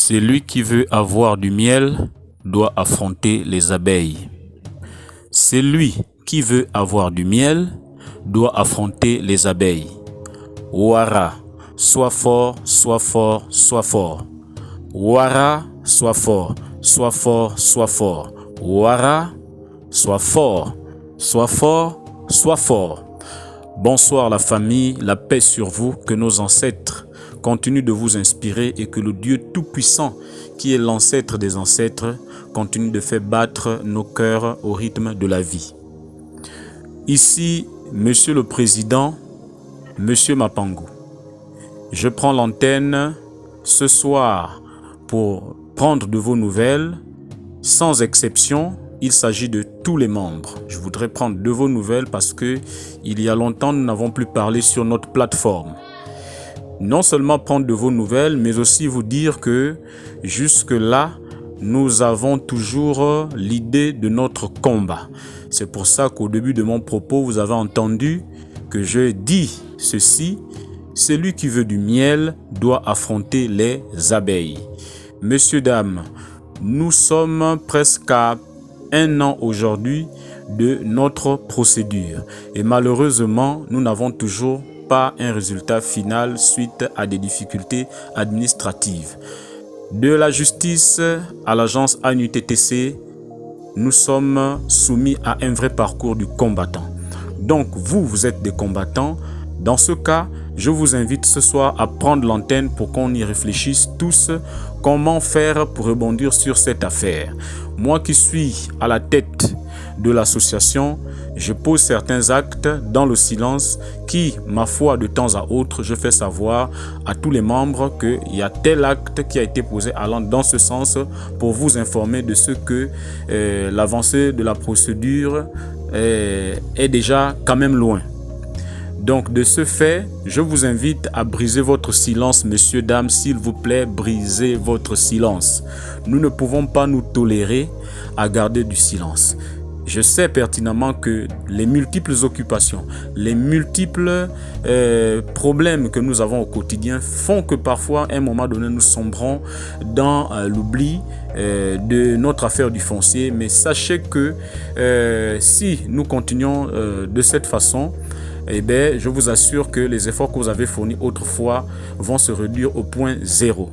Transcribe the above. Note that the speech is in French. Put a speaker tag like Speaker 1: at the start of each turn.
Speaker 1: Celui qui veut avoir du miel doit affronter les abeilles. Celui qui veut avoir du miel doit affronter les abeilles. Ouara, sois fort, sois fort, sois fort. Ouara, sois fort, sois fort, sois fort. Ouara, sois fort, sois fort, sois fort. Bonsoir la famille, la paix sur vous, que nos ancêtres continuent de vous inspirer et que le Dieu Tout-Puissant, qui est l'ancêtre des ancêtres, continue de faire battre nos cœurs au rythme de la vie. Ici, Monsieur le Président, Monsieur Mapangou, je prends l'antenne ce soir pour prendre de vos nouvelles. Sans exception, il s'agit de tous les membres. Je voudrais prendre de vos nouvelles parce que il y a longtemps, nous n'avons plus parlé sur notre plateforme. Non seulement prendre de vos nouvelles, mais aussi vous dire que jusque-là, nous avons toujours l'idée de notre combat. C'est pour ça qu'au début de mon propos, vous avez entendu que je dis ceci: celui qui veut du miel doit affronter les abeilles. Messieurs, dames, nous sommes presque à 1 an aujourd'hui de notre procédure et malheureusement, nous n'avons toujours pas un résultat final suite à des difficultés administratives. De la justice à l'agence ANUTTC, nous sommes soumis à un vrai parcours du combattant. Donc vous êtes des combattants. Dans ce cas, je vous invite ce soir à prendre l'antenne pour qu'on y réfléchisse tous. Comment faire pour rebondir sur cette affaire? Moi qui suis à la tête de l'association, je pose certains actes dans le silence qui, ma foi, de temps à autre, je fais savoir à tous les membres qu'il y a tel acte qui a été posé allant dans ce sens pour vous informer de ce que l'avancée de la procédure est déjà quand même loin. Donc de ce fait, je vous invite à briser votre silence, messieurs, dames, s'il vous plaît, brisez votre silence. Nous ne pouvons pas nous tolérer à garder du silence. Je sais pertinemment que les multiples occupations, les multiples problèmes que nous avons au quotidien font que parfois, à un moment donné, nous sombrons dans l'oubli de notre affaire du foncier. Mais sachez que si nous continuons de cette façon, eh bien, je vous assure que les efforts que vous avez fournis autrefois vont se réduire au point zéro.